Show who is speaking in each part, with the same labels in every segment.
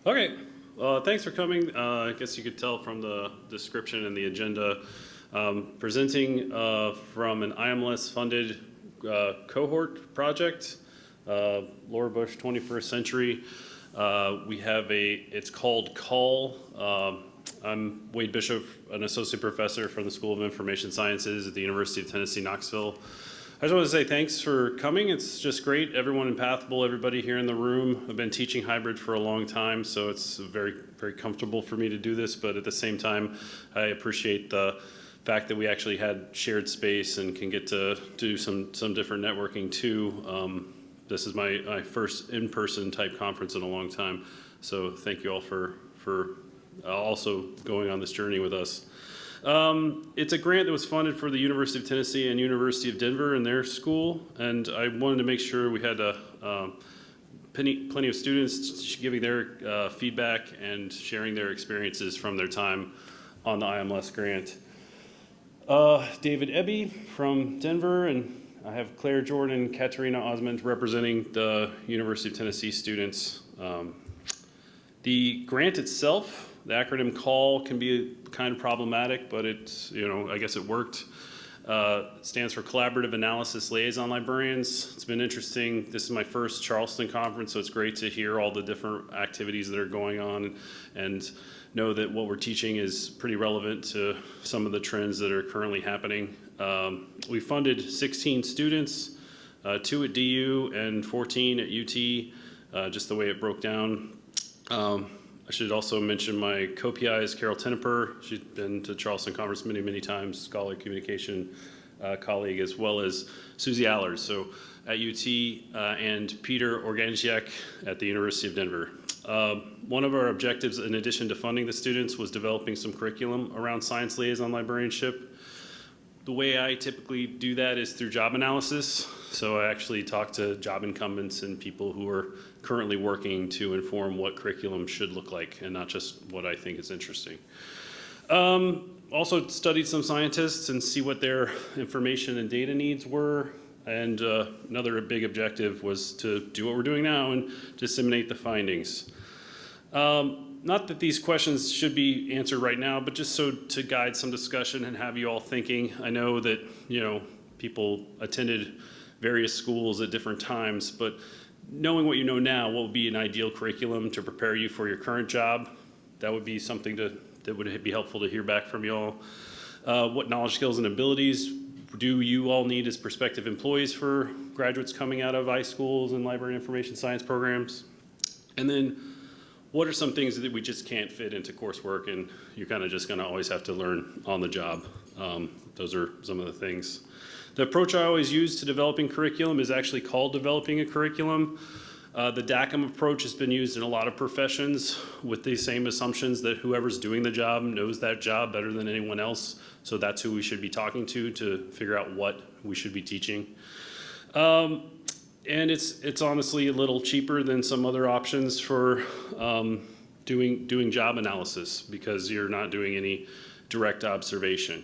Speaker 1: Okay, thanks for coming. I guess you could tell from the description and the agenda. Presenting from an IMLS funded cohort project, Laura Bush 21st Century. We have it's called CALL. I'm Wade Bishop, an associate professor from the School of Information Sciences at the University of Tennessee, Knoxville. I just want to say thanks for coming. It's just great. Everyone in Pathable, everybody here in the room. I've been teaching hybrid for a long time, so it's very, very comfortable for me to do this, but at the same time, I appreciate the fact that we actually had shared space and can get to do some different networking too. This is my first in-person type conference in a long time, so thank you all for also going on this journey with us. It's a grant that was funded for the University of Tennessee and University of Denver and their school, and I wanted to make sure we had plenty of students giving their feedback and sharing their experiences from their time on the IMLS grant. David Ebby from Denver, and I have Claire Jordan and Katerina Ozment representing the University of Tennessee students. The grant itself, the acronym CALL, can be kind of problematic, but it's, I guess it worked. Stands for Collaborative Analysis Liaison Librarians. It's been interesting. This is my first Charleston conference, so it's great to hear all the different activities that are going on and know that what we're teaching is pretty relevant to some of the trends that are currently happening. We funded 16 students, 2 at DU and 14 at UT, just the way it broke down. I should also mention my co-PI is Carol Tenneper. She's been to Charleston Conference many, many times, scholarly communication colleague, as well as Susie Allers, so at UT, and Peter Organziak at the University of Denver. One of our objectives, in addition to funding the students, was developing some curriculum around Science Liaison Librarianship. The way I typically do that is through job analysis. So I actually talk to job incumbents and people who are currently working to inform what curriculum should look like and not just what I think is interesting. Also studied some scientists and see what their information and data needs were. And another big objective was to do what we're doing now and disseminate the findings. Not that these questions should be answered right now, but just so to guide some discussion and have you all thinking. I know that, people attended various schools at different times, but knowing what you know now, what would be an ideal curriculum to prepare you for your current job? That would be something that would be helpful to hear back from you all. What knowledge, skills, and abilities do you all need as prospective employees for graduates coming out of iSchools and library and information science programs? And then, what are some things that we just can't fit into coursework and you're kind of just going to always have to learn on the job? Those are some of the things. The approach I always use to developing curriculum is actually called developing a curriculum. The DACUM approach has been used in a lot of professions with the same assumptions that whoever's doing the job knows that job better than anyone else. So that's who we should be talking to figure out what we should be teaching. And it's honestly a little cheaper than some other options for doing job analysis because you're not doing any direct observation.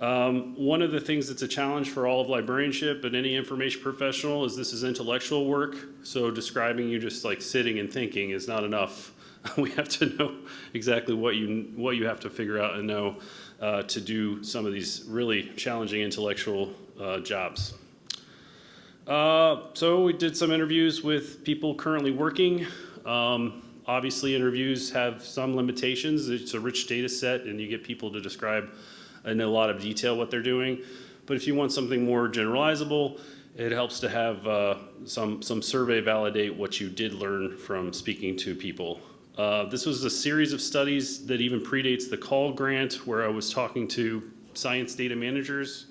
Speaker 1: One of the things that's a challenge for all of librarianship and any information professional is this is intellectual work. So describing you just like sitting and thinking is not enough. We have to know exactly what you have to figure out and know to do some of these really challenging intellectual jobs. So we did some interviews with people currently working. Obviously interviews have some limitations. It's a rich data set and you get people to describe in a lot of detail what they're doing. But if you want something more generalizable, it helps to have some survey validate what you did learn from speaking to people. This was a series of studies that even predates the CALL grant where I was talking to science data managers.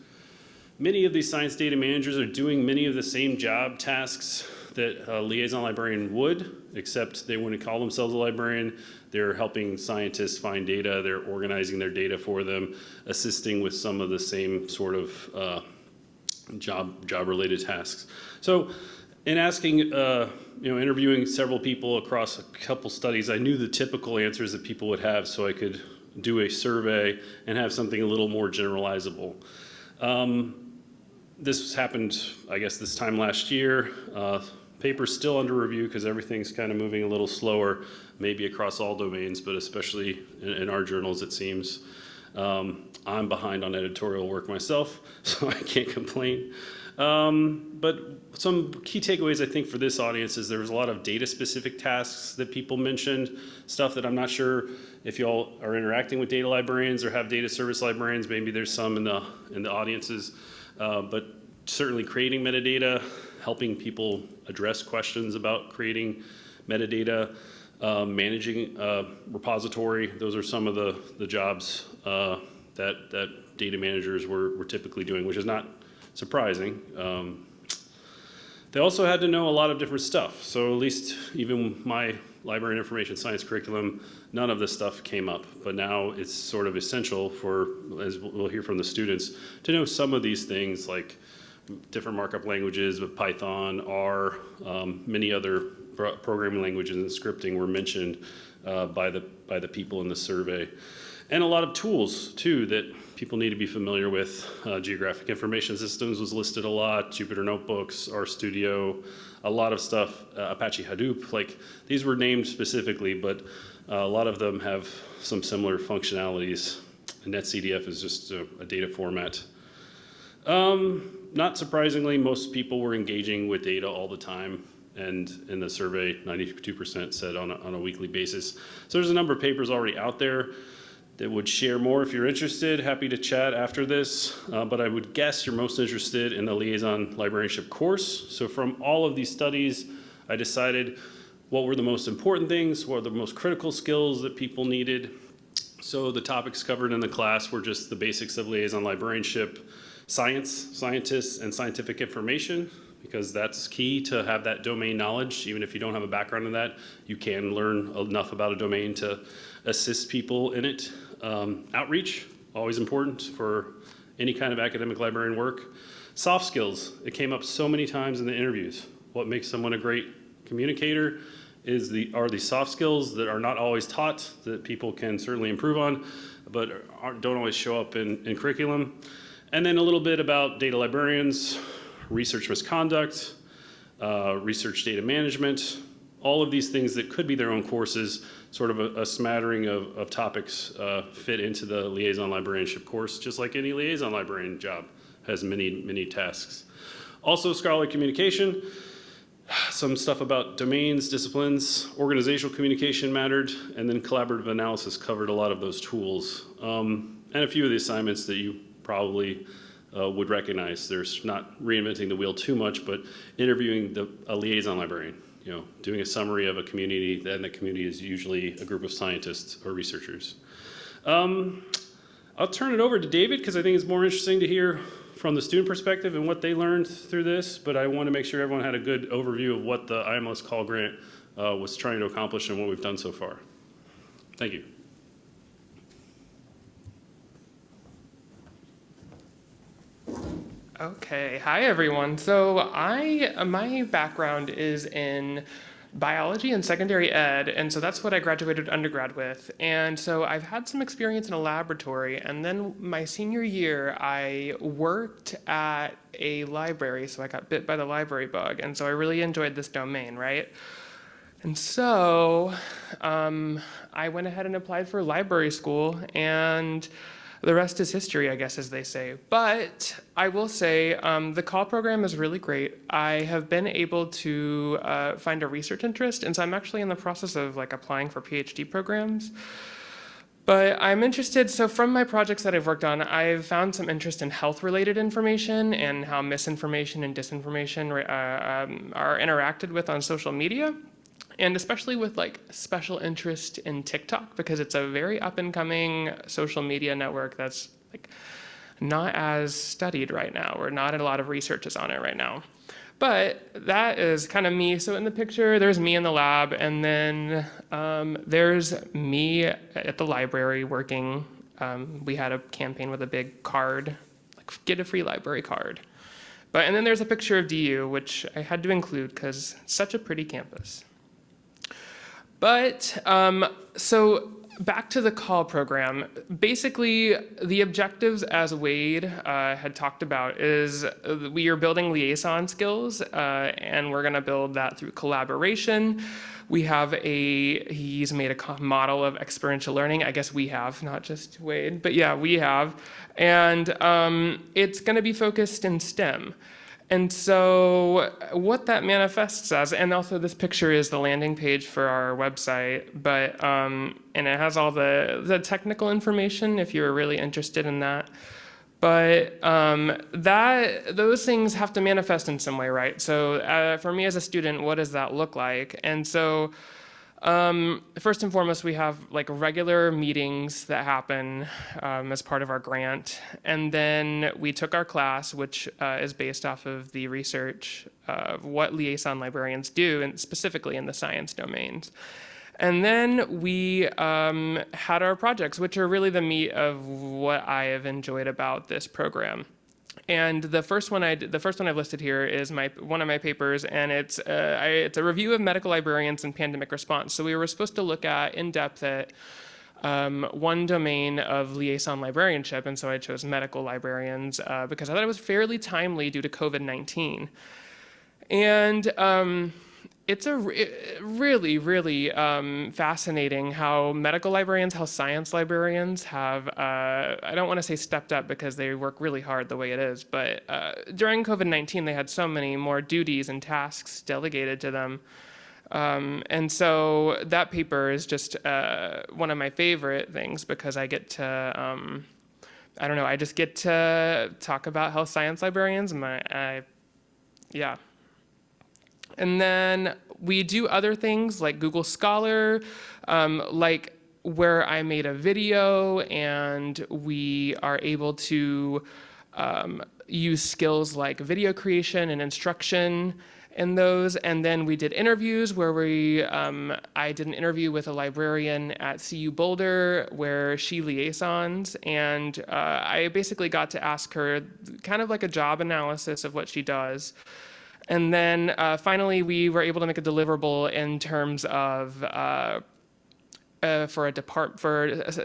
Speaker 1: Many of these science data managers are doing many of the same job tasks that a liaison librarian would, except they wouldn't call themselves a librarian. They're helping scientists find data, they're organizing their data for them, assisting with some of the same sort of job-related tasks. So in asking, interviewing several people across a couple studies, I knew the typical answers that people would have so I could do a survey and have something a little more generalizable. This happened, I guess, this time last year. Paper's still under review because everything's kind of moving a little slower, maybe across all domains, but especially in our journals, it seems. I'm behind on editorial work myself, so I can't complain. But some key takeaways, I think, for this audience is there was a lot of data-specific tasks that people mentioned, stuff that I'm not sure if y'all are interacting with data librarians or have data service librarians. Maybe there's some in the audiences, but certainly creating metadata, helping people address questions about creating metadata, managing a repository. Those are some of the jobs that data managers were typically doing, which is not surprising. They also had to know a lot of different stuff. So at least even my library and information science curriculum, none of this stuff came up. But now it's sort of essential for, as we'll hear from the students, to know some of these things like different markup languages with Python, R, many other programming languages and scripting were mentioned by the people in the survey. And a lot of tools, too, that people need to be familiar with. Geographic information systems was listed a lot, Jupyter Notebooks, RStudio, a lot of stuff, Apache Hadoop. Like, these were named specifically, but a lot of them have some similar functionalities. And NetCDF is just a data format. Not surprisingly, most people were engaging with data all the time. And in the survey, 92% said on a weekly basis. So there's a number of papers already out there that would share more if you're interested. Happy to chat after this, but I would guess you're most interested in the Liaison Librarianship course. So from all of these studies, I decided what were the most important things, what were the most critical skills that people needed. So the topics covered in the class were just the basics of Liaison Librarianship, science, scientists, and scientific information, because that's key to have that domain knowledge. Even if you don't have a background in that, you can learn enough about a domain to assist people in it. Outreach, always important for any kind of academic librarian work. Soft skills, it came up so many times in the interviews. What makes someone a great communicator are these soft skills that are not always taught, that people can certainly improve on, but don't always show up in curriculum. And then a little bit about data librarians, research misconduct, research data management, all of these things that could be their own courses, sort of a smattering of topics fit into the liaison librarianship course, just like any liaison librarian job has many, many tasks. Also scholarly communication, some stuff about domains, disciplines, organizational communication mattered, and then collaborative analysis covered a lot of those tools. And a few of the assignments that you probably would recognize. There's not reinventing the wheel too much, but interviewing a liaison librarian, doing a summary of a community, and the community is usually a group of scientists or researchers. I'll turn it over to David because I think it's more interesting to hear from the student perspective and what they learned through this, but I want to make sure everyone had a good overview of what the IMLS Call Grant was trying to accomplish and what we've done so far. Thank you.
Speaker 2: Okay, hi everyone. So my background is in biology and secondary ed, and so that's what I graduated undergrad with. And so I've had some experience in a laboratory, and then my senior year I worked at a library, so I got bit by the library bug, and so I really enjoyed this domain, right? And so I went ahead and applied for library school, and the rest is history, I guess, as they say. But I will say the call program is really great. I have been able to find a research interest, and so I'm actually in the process of applying for PhD programs. But I'm interested, so from my projects that I've worked on, I've found some interest in health-related information and how misinformation and disinformation are interacted with on social media. And especially with special interest in TikTok, because it's a very up-and-coming social media network that's not as studied right now, or not a lot of research is on it right now. But that is kind of me. So in the picture, there's me in the lab, and then there's me at the library working. We had a campaign with a big card, get a free library card. And then there's a picture of DU, which I had to include because it's such a pretty campus. But so back to the call program. Basically, the objectives, as Wade had talked about, is we are building liaison skills, and we're going to build that through collaboration. We have he's made a model of experiential learning. I guess we have, not just Wade, but yeah, we have. And it's going to be focused in STEM. And so what that manifests as, and also this picture is the landing page for our website, but and it has all the technical information if you're really interested in that. But those things have to manifest in some way, right? So for me as a student, what does that look like? And so first and foremost, we have like regular meetings that happen as part of our grant. And then we took our class, which is based off of the research of what liaison librarians do, and specifically in the science domains. And then we had our projects, which are really the meat of what I have enjoyed about this program. And the first one I've listed here is one of my papers, and it's a review of medical librarians and pandemic response. So we were supposed to look at in depth at one domain of liaison librarianship, and so I chose medical librarians because I thought it was fairly timely due to COVID-19. And it's really, really fascinating how medical librarians, how science librarians have, I don't want to say stepped up because they work really hard the way it is, but during COVID-19, they had so many more duties and tasks delegated to them. And so that paper is just one of my favorite things because I get to, I don't know, I just get to talk about health science librarians. Yeah. And then we do other things like Google Scholar, like where I made a video and we are able to use skills like video creation and instruction in those. And then we did interviews where I did an interview with a librarian at CU Boulder where she liaisons. And I basically got to ask her kind of like a job analysis of what she does. And then finally, we were able to make a deliverable in terms of for a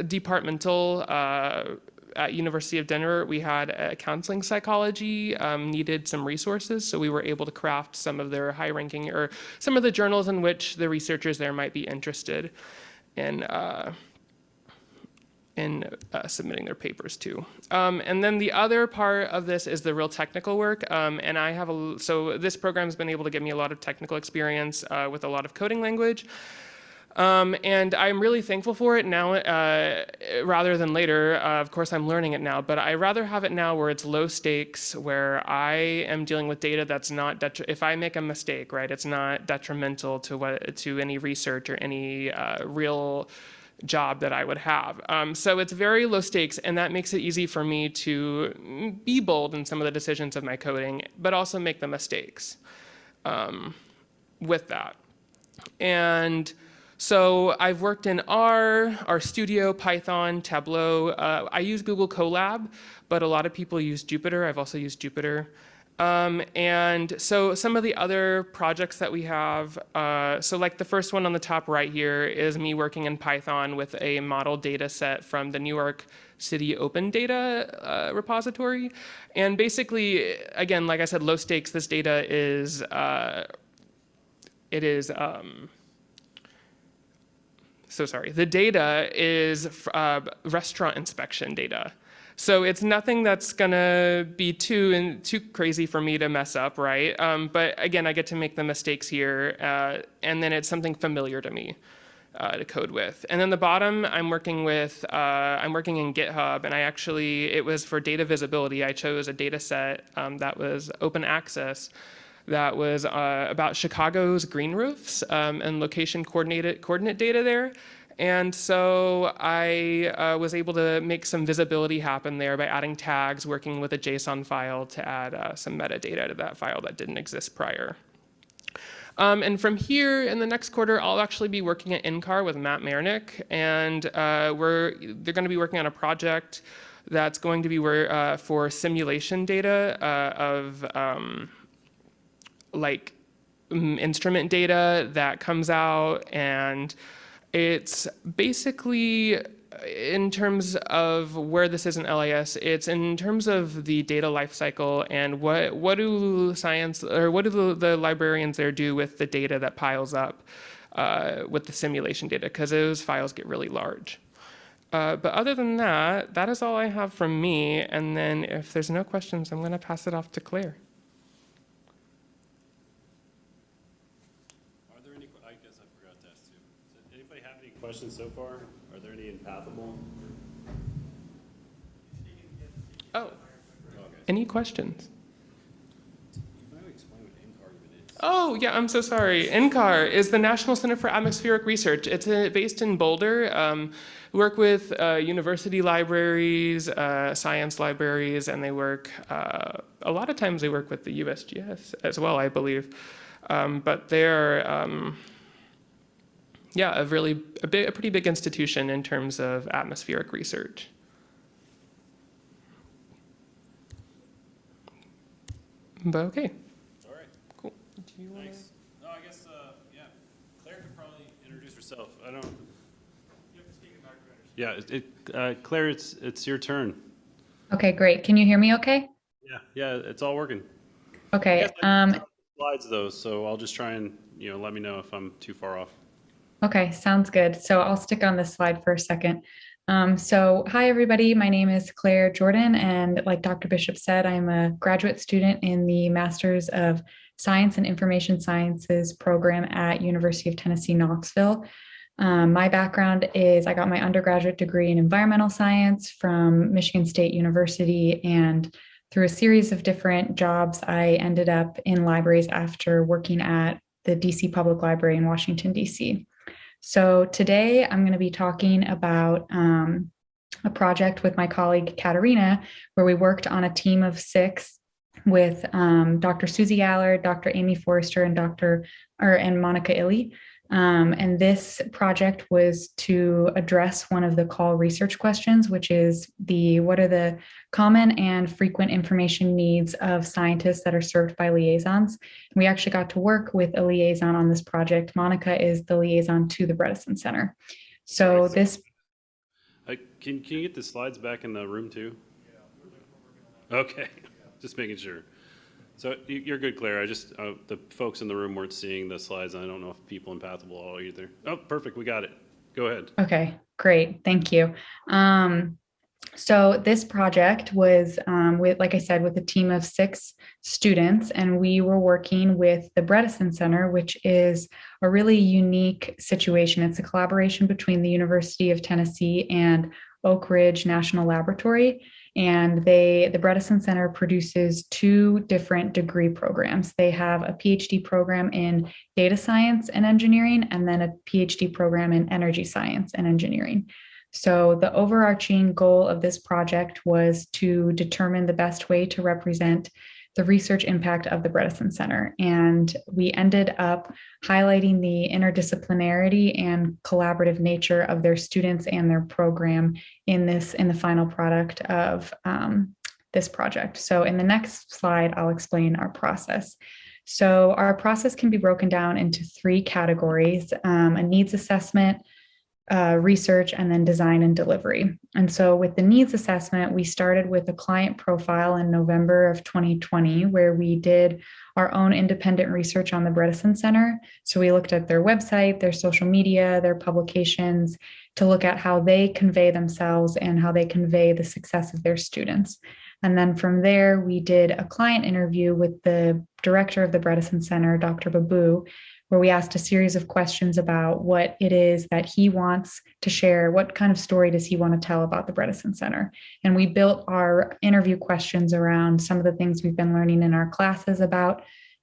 Speaker 2: departmental at University of Denver, we had counseling psychology needed some resources, so we were able to craft some of their high-ranking or some of the journals in which the researchers there might be interested in submitting their papers to. And then the other part of this is the real technical work. And so this program has been able to give me a lot of technical experience with a lot of coding language. And I'm really thankful for it now rather than later. Of course, I'm learning it now, but I rather have it now where it's low stakes, where I am dealing with data that's not, if I make a mistake, right, it's not detrimental to any research or any real job that I would have. So it's very low stakes, and that makes it easy for me to be bold in some of the decisions of my coding, but also make the mistakes with that. And so I've worked in R, RStudio, Python, Tableau. I use Google Colab, but a lot of people use Jupyter. I've also used Jupyter. And so some of the other projects that we have, so like the first one on the top right here is me working in Python with a model data set from the New York City Open Data repository. And basically, again, like I said, low stakes, this data is, the data is restaurant inspection data. So it's nothing that's gonna be too crazy for me to mess up, right? But again, I get to make the mistakes here, and then it's something familiar to me to code with. And then the bottom, I'm working in GitHub, and it was for data visibility. I chose a data set that was open access, that was about Chicago's green roofs and location coordinate data there. And so I was able to make some visibility happen there by adding tags, working with a JSON file to add some metadata to that file that didn't exist prior. And from here, in the next quarter, I'll actually be working at NCAR with Matt Marnick, and they're going to be working on a project that's going to be for simulation data of instrument data that comes out, and It's basically, in terms of where this is in LIS, it's in terms of the data lifecycle and what do the librarians there do with the data that piles up with the simulation data, because those files get really large. But other than that, that is all I have from me. And then if there's no questions, I'm going to pass it off to Claire.
Speaker 1: Are there any, I guess I forgot to ask too. Does anybody have any questions so far? Are there any in Pathable?
Speaker 2: Oh,
Speaker 1: Okay.
Speaker 2: any questions?
Speaker 1: You might explain what NCAR even is.
Speaker 2: Oh, yeah, I'm so sorry. NCAR is the National Center for Atmospheric Research. It's based in Boulder. We work with university libraries, science libraries, and they work, a lot of times they work with the USGS as well, I believe. But they're, yeah, a pretty big institution in terms of atmospheric research. But okay.
Speaker 1: All right.
Speaker 2: Cool. Do you want
Speaker 1: Thanks. No, I guess, yeah. Claire could probably introduce herself. I don't. You have to speak in Yeah, Claire, it's your turn.
Speaker 3: Okay, great. Can you hear me okay?
Speaker 1: Yeah, it's all working.
Speaker 3: Okay.
Speaker 1: I can drop the slides though, so I'll just try and, let me know if I'm too far off.
Speaker 3: Okay, sounds good. So I'll stick on this slide for a second. So hi, everybody. My name is Claire Jordan, and like Dr. Bishop said, I'm a graduate student in the Masters of Science and Information Sciences program at University of Tennessee, Knoxville. My background is I got my undergraduate degree in environmental science from Michigan State University, and through a series of different jobs, I ended up in libraries after working at the DC Public Library in Washington, DC. So today I'm going to be talking about a project with my colleague Katerina, where we worked on a team of 6 with Dr. Susie Allard, Dr. Amy Forrester, and Monica Illy. And this project was to address one of the call research questions, which is what are the common and frequent information needs of scientists that are served by liaisons? We actually got to work with a liaison on this project. Monica is the liaison to the Bredesen Center. So this.
Speaker 1: Can you get the slides back in the room too? Yeah. Okay, just making sure. So you're good, Claire. I just, the folks in the room weren't seeing the slides, and I don't know if people in Pathable are either. Oh, perfect. We got it. Go ahead.
Speaker 3: Okay, great. Thank you. So this project was like I said, with a team of 6 students, and we were working with the Bredesen Center, which is a really unique situation. It's a collaboration between the University of Tennessee and Oak Ridge National Laboratory. And the Bredesen Center produces 2 different degree programs. They have a PhD program in data science and engineering, and then a PhD program in energy science and engineering. So the overarching goal of this project was to determine the best way to represent the research impact of the Bredesen Center. And we ended up highlighting the interdisciplinarity and collaborative nature of their students and their program in the final product of this project. So in the next slide, I'll explain our process. So our process can be broken down into 3 categories: a needs assessment, research, and then design and delivery. And so with the needs assessment, we started with a client profile in November of 2020, where we did our own independent research on the Bredesen Center. So we looked at their website, their social media, their publications, to look at how they convey themselves and how they convey the success of their students. And then from there, we did a client interview with the director of the Bredesen Center, Dr. Babu, where we asked a series of questions about what it is that he wants to share, what kind of story does he want to tell about the Bredesen Center. And we built our interview questions around some of the things we've been learning in our classes about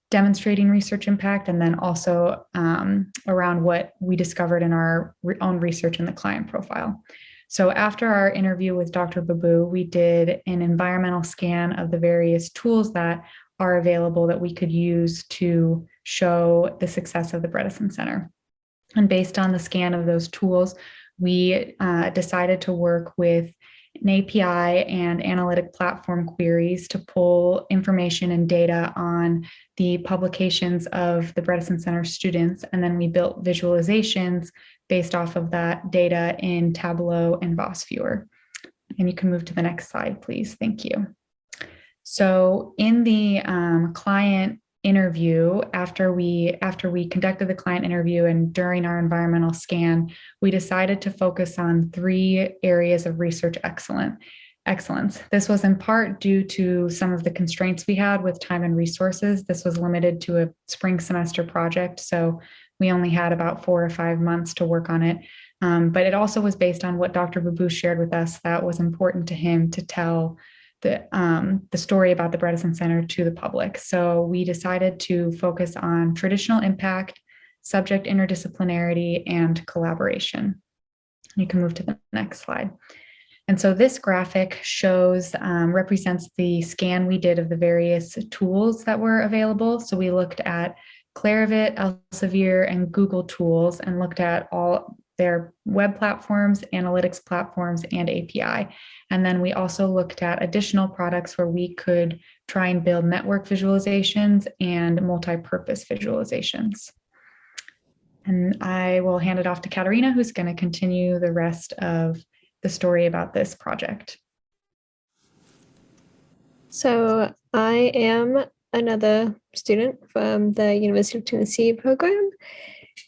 Speaker 3: demonstrating research impact, and then also around what we discovered in our own research in the client profile. So after our interview with Dr. Babu, we did an environmental scan of the various tools that are available that we could use to show the success of the Bredesen Center. And based on the scan of those tools, we decided to work with an API and analytic platform queries to pull information and data on the publications of the Bredesen Center students. And then we built visualizations based off of that data in Tableau and Boss Viewer. And you can move to the next slide, please. Thank you. So in the client interview, after we conducted the client interview and during our environmental scan, we decided to focus on 3 areas of research excellence. This was in part due to some of the constraints we had with time and resources. This was limited to a spring semester project, so we only had about 4 or 5 months to work on it. But it also was based on what Dr. Babu shared with us that was important to him to tell the story about the Bredesen Center to the public. So we decided to focus on traditional impact, subject interdisciplinarity, and collaboration. You can move to the next slide. And so this graphic represents the scan we did of the various tools that were available. So we looked at Claravit, Elsevier, and Google tools and looked at all their web platforms, analytics platforms, and API. And then we also looked at additional products where we could try and build network visualizations and multi-purpose visualizations. And I will hand it off to Katerina, who's going to continue the rest of the story about this project.
Speaker 4: So I am another student from the University of Tennessee program,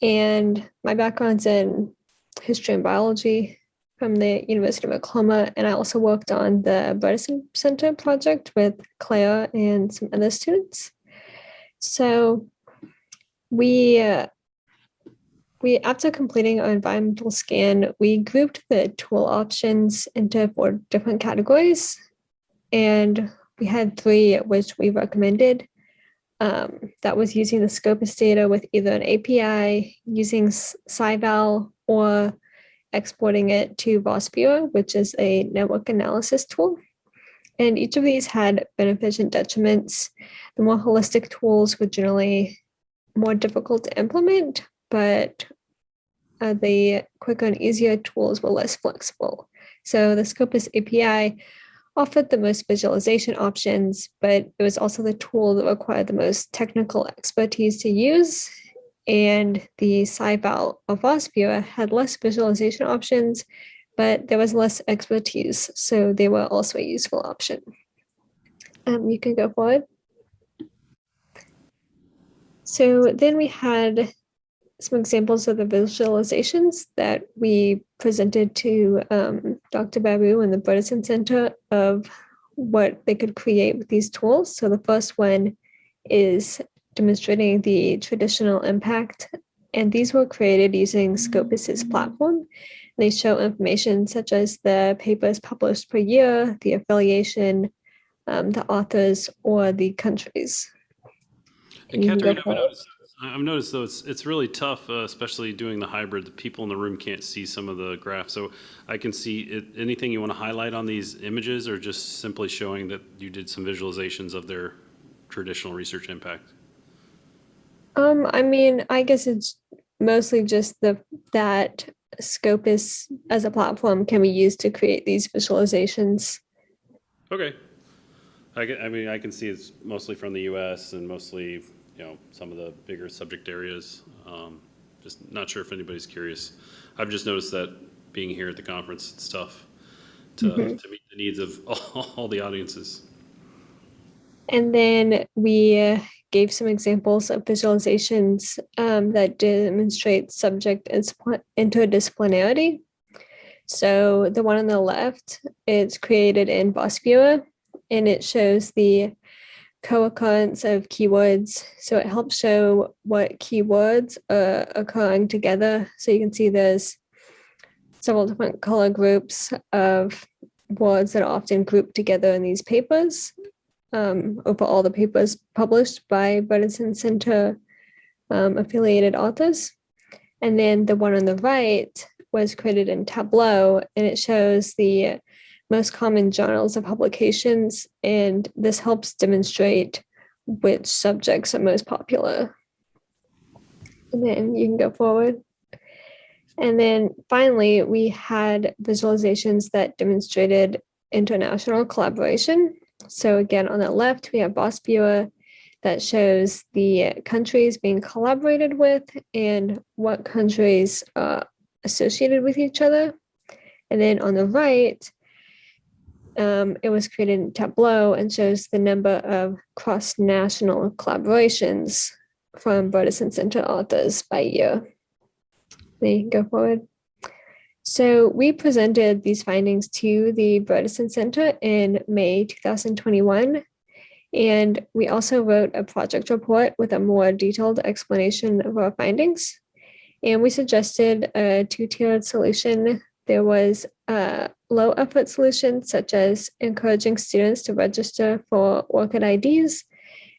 Speaker 4: and my background's in history and biology from the University of Oklahoma, and I also worked on the Bredesen Center project with Claire and some other students. So we after completing our environmental scan, we grouped the tool options into 4 different categories, and we had 3 which we recommended. That was using the Scopus data with either an API, using SciVal, or exporting it to Boss Viewer, which is a network analysis tool. And each of these had benefits and detriments. The more holistic tools were generally more difficult to implement, but the quicker and easier tools were less flexible. So the Scopus API offered the most visualization options, but it was also the tool that required the most technical expertise to use. And the SciVal or Boss Viewer had less visualization options, but there was less expertise, so they were also a useful option. You can go forward. So then we had some examples of the visualizations that we presented to Dr. Babu and the Bredesen Center of what they could create with these tools. So the first one is demonstrating the traditional impact, and these were created using Scopus's platform. They show information such as the papers published per year, the affiliation, the authors, or the countries.
Speaker 1: And Katerina, I've noticed though it's really tough, especially doing the hybrid. The people in the room can't see some of the graphs, so I can see it. Anything you want to highlight on these images, or just simply showing that you did some visualizations of their traditional research impact?
Speaker 4: I mean, I guess it's mostly just that Scopus as a platform can be used to create these visualizations.
Speaker 1: Okay. I mean, I can see it's mostly from the U.S. and mostly, some of the bigger subject areas. Just not sure if anybody's curious. I've just noticed that being here at the conference, it's tough to meet the needs of all the audiences.
Speaker 4: And then we gave some examples of visualizations that demonstrate subject interdisciplinarity. So the one on the left is created in Boss Viewer, and it shows the co-occurrence of keywords. So it helps show what keywords are occurring together. So you can see there's several different color groups of words that are often grouped together in these papers. Over all the papers published by Bredesen Center affiliated authors. And then the one on the right was created in Tableau, and it shows the most common journals of publications, and this helps demonstrate which subjects are most popular. And then you can go forward. And then finally, we had visualizations that demonstrated international collaboration. So again, on the left, we have Boss Viewer that shows the countries being collaborated with and what countries associated with each other. And then on the right, it was created in Tableau and shows the number of cross-national collaborations from Bredesen Center authors by year. They can go forward. So we presented these findings to the Bredesen Center in May 2021. And we also wrote a project report with a more detailed explanation of our findings. And we suggested a two-tiered solution. There was a low-effort solution, such as encouraging students to register for ORCID IDs,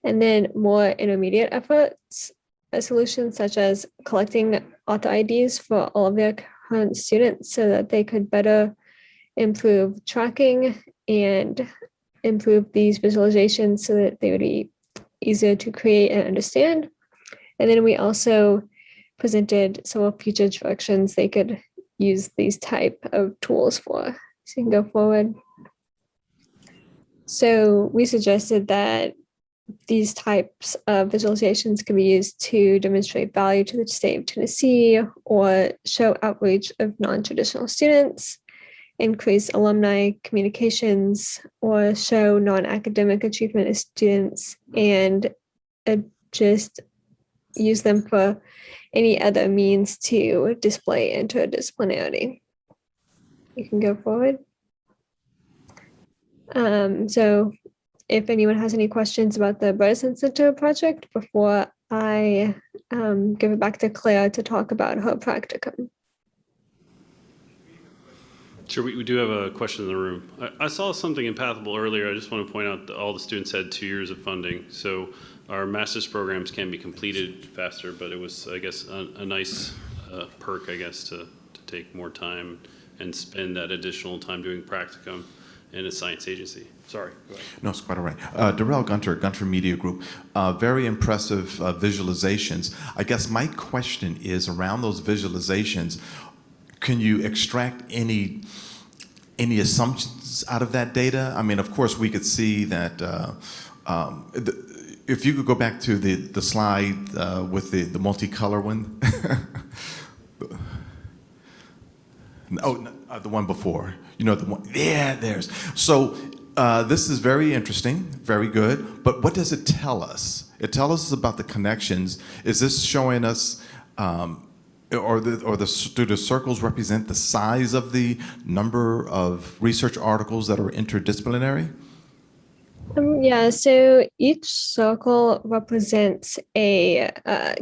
Speaker 4: and then more intermediate efforts, a solution such as collecting author IDs for all of their current students so that they could better improve tracking and improve these visualizations so that they would be easier to create and understand. And then we also presented several future directions they could use these type of tools for. So you can go forward. So we suggested that these types of visualizations can be used to demonstrate value to the state of Tennessee or show outreach of non-traditional students, increase alumni communications, or show non-academic achievement of students, and just use them for any other means to display interdisciplinarity. You can go forward. So if anyone has any questions about the Bredesen Center project before I give it back to Claire to talk about her practicum.
Speaker 1: Sure, we do have a question in the room. I saw something in Pathable earlier. I just want to point out that all the students had 2 years of funding. So our master's programs can be completed faster, but it was, I guess, a nice perk, I guess, to take more time and spend that additional time doing practicum in a science agency. Sorry. Go ahead.
Speaker 5: No, it's quite all right. Darrell Gunter Media Group, very impressive visualizations. I guess my question is around those visualizations, can you extract any assumptions out of that data? I mean, of course, we could see that if you could go back to the slide with the multicolor one. The one before. You know, the one, yeah, there's. So this is very interesting, very good, but what does it tell us? It tells us about the connections. Is this showing us, do the circles represent the size of the number of research articles that are interdisciplinary?
Speaker 4: Yeah, so each circle represents a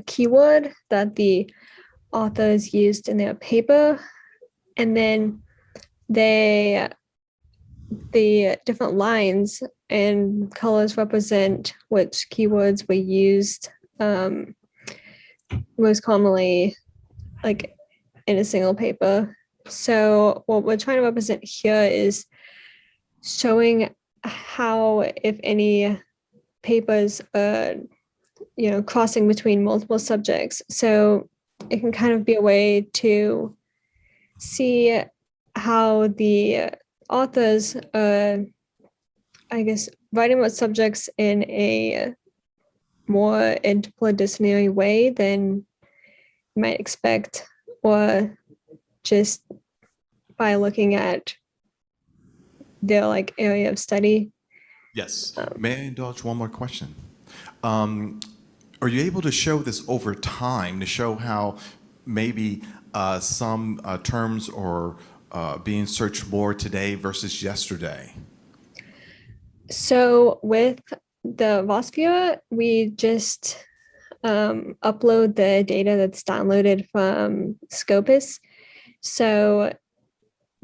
Speaker 4: keyword that the authors used in their paper, and then the different lines and colors represent which keywords were used most commonly, like in a single paper. So what we're trying to represent here is showing how, if any, papers are, crossing between multiple subjects. So it can kind of be a way to see how the authors are, I guess, writing about subjects in a more interdisciplinary way than you might expect, or just by looking at their area of study.
Speaker 5: Yes. May I indulge one more question? Are you able to show this over time, to show how maybe some terms are being searched more today versus yesterday?
Speaker 4: So with the VOSPia, we just upload the data that's downloaded from Scopus. So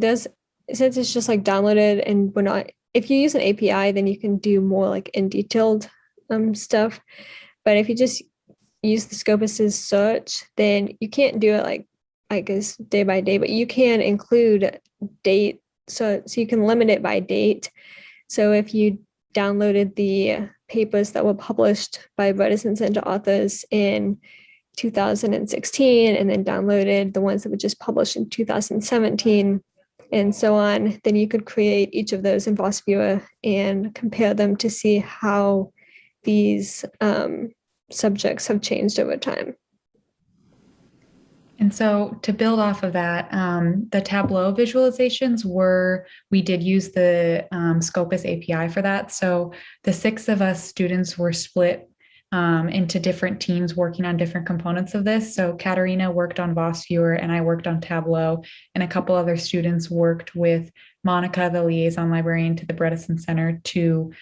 Speaker 4: since it's just downloaded, and we're not, if you use an API, then you can do more in detailed stuff. But if you just use the Scopus's search, then you can't do it I guess day by day, but you can include date. So you can limit it by date. So if you downloaded the papers that were published by Bredesen Center authors in 2016, and then downloaded the ones that were just published in 2017, and so on, then you could create each of those in VOSViewer and compare them to see how these subjects have changed over time.
Speaker 3: And so to build off of that, the Tableau visualizations we did use the Scopus API for that. So the 6 of us students were split into different teams working on different components of this. So Katerina worked on Voss Viewer and I worked on Tableau, and a couple other students worked with Monica, the liaison librarian to the Bredesen Center, to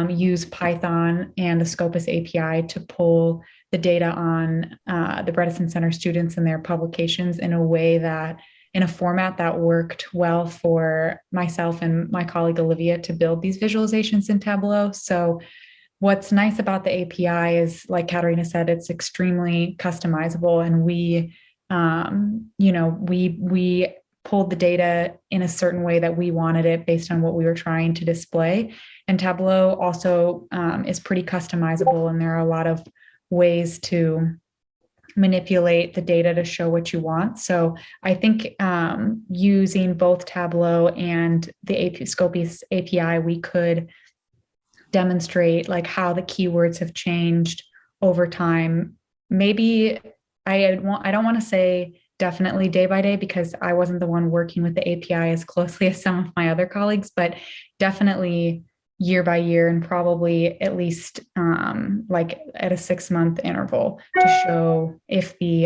Speaker 3: use Python and the Scopus API to pull the data on the Bredesen Center students and their publications in a format that worked well for myself and my colleague Olivia to build these visualizations in Tableau. So what's nice about the API is, like Katerina said, it's extremely customizable, and we pulled the data in a certain way that we wanted it based on what we were trying to display. And Tableau also is pretty customizable, and there are a lot of ways to manipulate the data to show what you want. So I think using both Tableau and the Scopus API, we could demonstrate like how the keywords have changed over time. Maybe I don't want to say definitely day by day, because I wasn't the one working with the API as closely as some of my other colleagues, but definitely year by year, and probably at least like at a 6-month interval, to show if the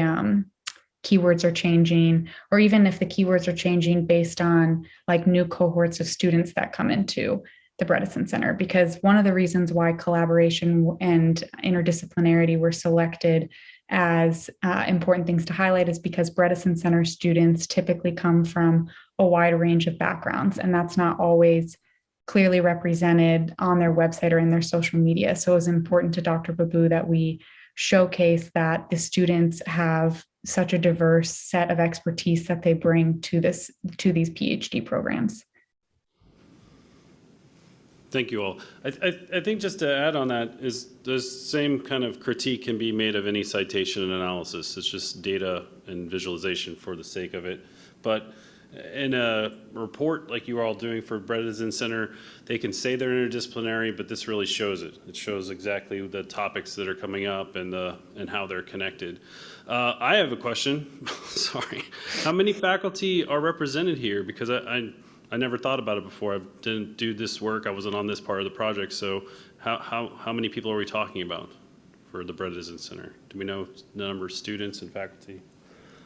Speaker 3: keywords are changing, or even if the keywords are changing based on like new cohorts of students that come into the Bredesen Center. Because one of the reasons why collaboration and interdisciplinarity were selected as important things to highlight is because Bredesen Center students typically come from a wide range of backgrounds, and that's not always clearly represented on their website or in their social media. So it was important to Dr. Babu that we showcase that the students have such a diverse set of expertise that they bring to these PhD programs.
Speaker 1: Thank you all. I think just to add on that is the same kind of critique can be made of any citation and analysis. It's just data and visualization for the sake of it. But in a report like you are all doing for Bredesen Center, they can say they're interdisciplinary, but this really shows it. It shows exactly the topics that are coming up and how they're connected. I have a question. Sorry. How many faculty are represented here? Because I never thought about it before. I didn't do this work. I wasn't on this part of the project. So how many people are we talking about for the Bredesen Center? Do we know the number of students and faculty?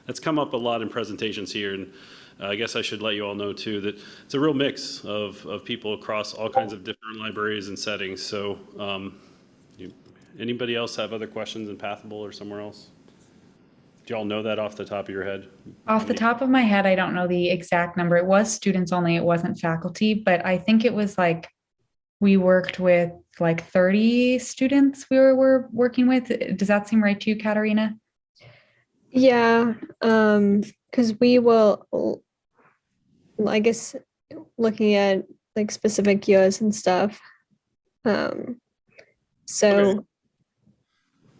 Speaker 1: That's come up a lot in presentations here, and I guess I should let you all know too that it's a real mix of people across all kinds of different libraries and settings. So anybody else have other questions in Pathable or somewhere else? Do y'all know that off the top of your head?
Speaker 3: Off the top of my head, I don't know the exact number. It was students only, it wasn't faculty, but I think it was like, we worked with like 30 students we were working with. Does that seem right to you, Katerina?
Speaker 4: Yeah, because we will, I guess, looking at like specific years and stuff. So.
Speaker 1: Okay.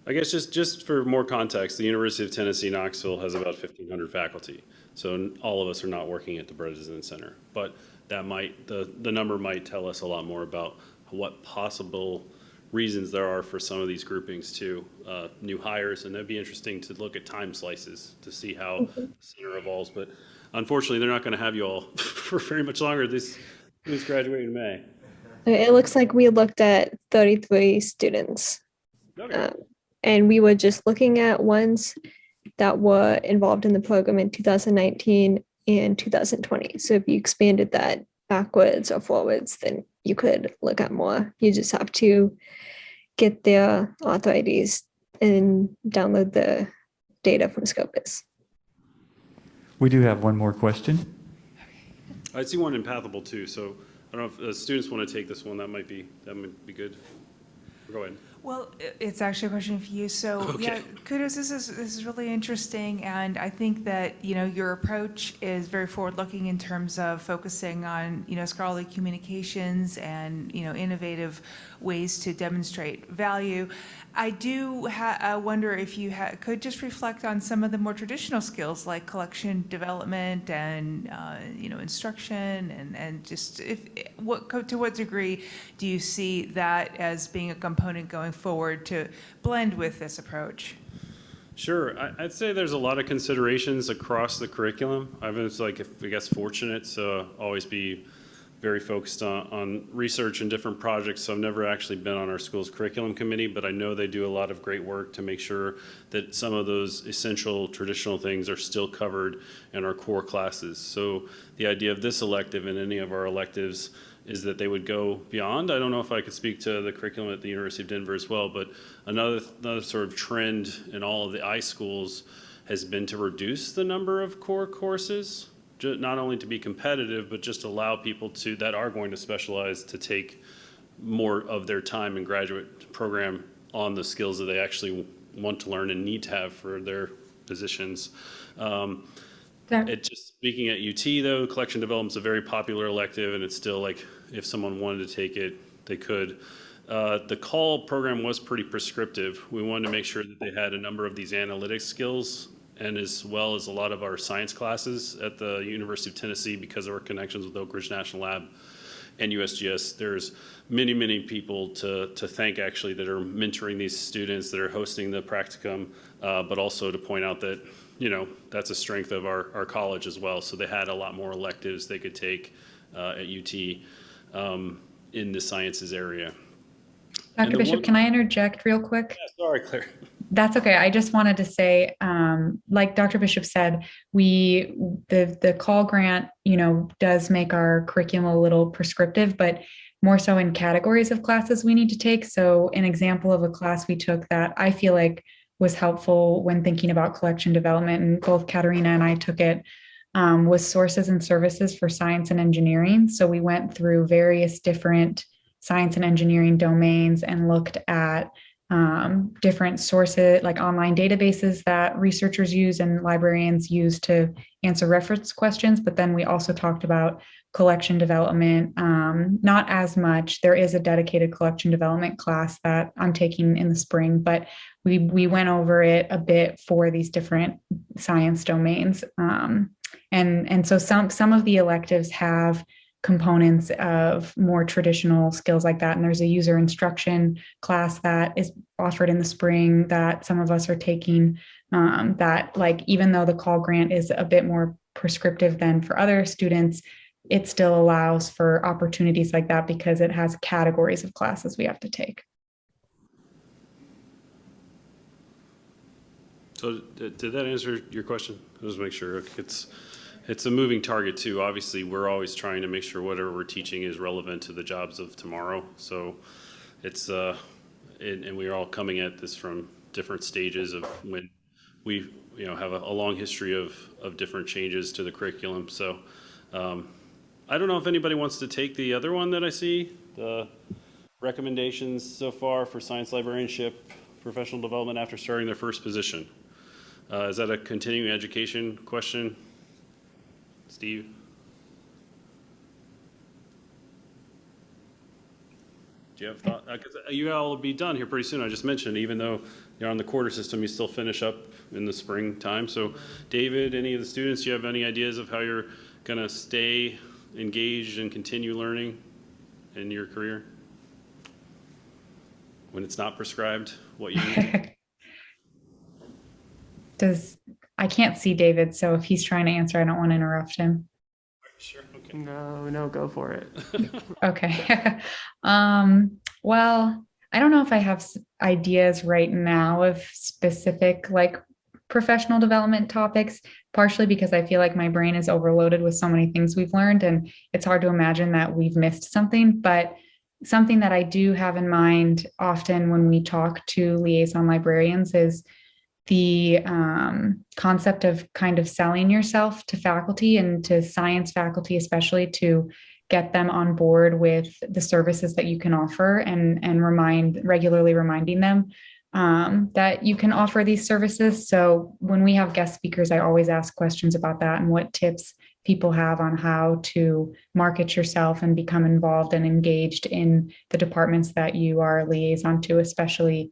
Speaker 1: I guess just for more context, the University of Tennessee, Knoxville has about 1,500 faculty. So all of us are not working at the Bredesen Center, but that might, the number might tell us a lot more about what possible reasons there are for some of these groupings too. New hires, and that'd be interesting to look at time slices to see how the center evolves. But unfortunately, they're not going to have you all for very much longer. This students graduate in May.
Speaker 4: It looks like we looked at 33 students.
Speaker 1: Okay.
Speaker 4: And we were just looking at ones that were involved in the program in 2019 and 2020. So if you expanded that backwards or forwards, then you could look at more. You just have to get their author IDs and download the data from Scopus.
Speaker 6: We do have one more question.
Speaker 1: I see one in Pathable too. So I don't know if students want to take this one. That might be good. Go ahead.
Speaker 7: Well, it's actually a question for you. So
Speaker 1: Okay.
Speaker 7: yeah, kudos. This is really interesting, and I think that your approach is very forward-looking in terms of focusing on scholarly communications and innovative ways to demonstrate value. I do wonder if you could just reflect on some of the more traditional skills like collection development and instruction and just to what degree do you see that as being a component going forward to blend with this approach?
Speaker 1: Sure. I'd say there's a lot of considerations across the curriculum. I was like, I guess, fortunate to always be very focused on research and different projects. So I've never actually been on our school's curriculum committee, but I know they do a lot of great work to make sure that some of those essential traditional things are still covered in our core classes. So the idea of this elective and any of our electives is that they would go beyond. I don't know if I could speak to the curriculum at the University of Denver as well, but another sort of trend in all of the I schools has been to reduce the number of core courses, not only to be competitive, but just allow people that are going to specialize to take more of their time in graduate program on the skills that they actually want to learn and need to have for their positions. Just speaking at UT though, collection development is a very popular elective, and it's still like if someone wanted to take it, they could. The call program was pretty prescriptive. We wanted to make sure that they had a number of these analytics skills, and as well as a lot of our science classes at the University of Tennessee, because of our connections with Oak Ridge National Lab and USGS. There's many, many people to thank actually that are mentoring these students, that are hosting the practicum, but also to point out that, you know, that's a strength of our college as well. So they had a lot more electives they could take at UT in the sciences area.
Speaker 3: Dr. Bishop, can I interject real quick?
Speaker 1: Yeah, sorry, Claire.
Speaker 3: That's okay. I just wanted to say, like Dr. Bishop said, the call grant, you know, does make our curriculum a little prescriptive, but more so in categories of classes we need to take. So an example of a class we took that I feel like was helpful when thinking about collection development, and both Katerina and I took it, was sources and services for science and engineering. So we went through various different science and engineering domains and looked at different sources, like online databases that researchers use and librarians use to answer reference questions. But then we also talked about collection development, not as much. There is a dedicated collection development class that I'm taking in the spring, but we went over it a bit for these different science domains. And so some of the electives have components of more traditional skills like that. And there's a user instruction class that is offered in the spring that some of us are taking, that, like, even though the call grant is a bit more prescriptive than for other students, it still allows for opportunities like that because it has categories of classes we have to take.
Speaker 1: So did that answer your question? Just make sure. It's a moving target too. Obviously, we're always trying to make sure whatever we're teaching is relevant to the jobs of tomorrow. So it's, and we're all coming at this from different stages of when we, you know, have a long history of different changes to the curriculum. So I don't know if anybody wants to take the other one that I see, the recommendations so far for science librarianship, professional development after starting their first position. Is that a continuing education question? Steve? Do you have thought? Because you all will be done here pretty soon. I just mentioned, even though you're on the quarter system, you still finish up in the springtime. So David, any of the students, do you have any ideas of how you're going to stay engaged and continue learning in your career when it's not prescribed what you need?
Speaker 3: I can't see David, so if he's trying to answer, I don't want to interrupt him.
Speaker 1: Sure. Okay.
Speaker 2: No, go for it.
Speaker 3: Okay. Well, I don't know if I have ideas right now of specific, like, professional development topics, partially because I feel like my brain is overloaded with so many things we've learned, and it's hard to imagine that we've missed something. But something that I do have in mind often when we talk to liaison librarians is the concept of kind of selling yourself to faculty and to science faculty, especially, to get them on board with the services that you can offer, and regularly reminding them that you can offer these services. So when we have guest speakers, I always ask questions about that and what tips people have on how to market yourself and become involved and engaged in the departments that you are a liaison to, especially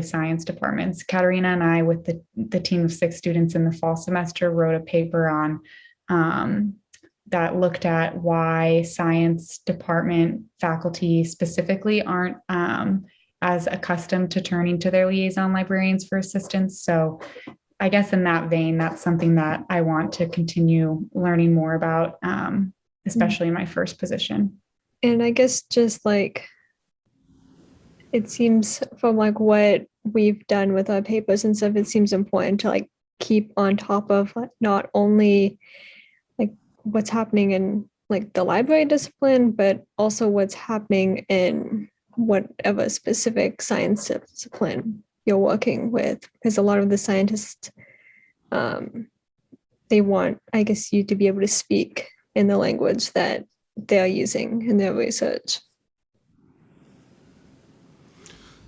Speaker 3: science departments. Katerina and I, with the team of 6 students in the fall semester, wrote a paper on that looked at why science department faculty specifically aren't as accustomed to turning to their liaison librarians for assistance. So I guess in that vein, that's something that I want to continue learning more about, especially in my first position.
Speaker 4: And I guess just like it seems from like what we've done with our papers and stuff, it seems important to like keep on top of like, not only like what's happening in like the library discipline, but also what's happening in whatever specific science discipline you're working with, because a lot of the scientists, they want, I guess, you to be able to speak in the language that they're using in their research.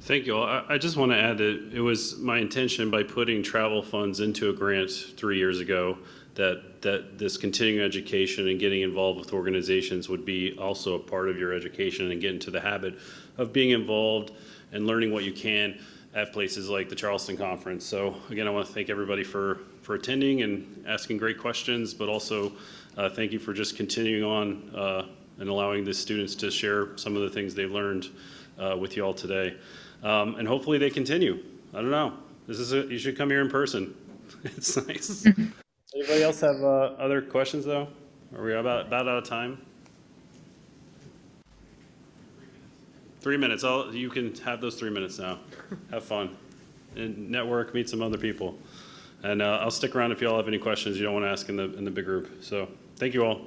Speaker 1: Thank you all. I just want to add that it was my intention by putting travel funds into a grant 3 years ago that this continuing education and getting involved with organizations would be also a part of your education and get into the habit of being involved and learning what you can at places like the Charleston Conference. So again, I want to thank everybody for attending and asking great questions, but also thank you for just continuing on and allowing the students to share some of the things they've learned with you all today. And hopefully they continue. I don't know. You should come here in person. It's nice. Anybody else have other questions though? Are we about out of time? 3 minutes. You can have those 3 minutes now. Have fun and network, meet some other people. And I'll stick around if you all have any questions you don't want to ask in the big group. So thank you all.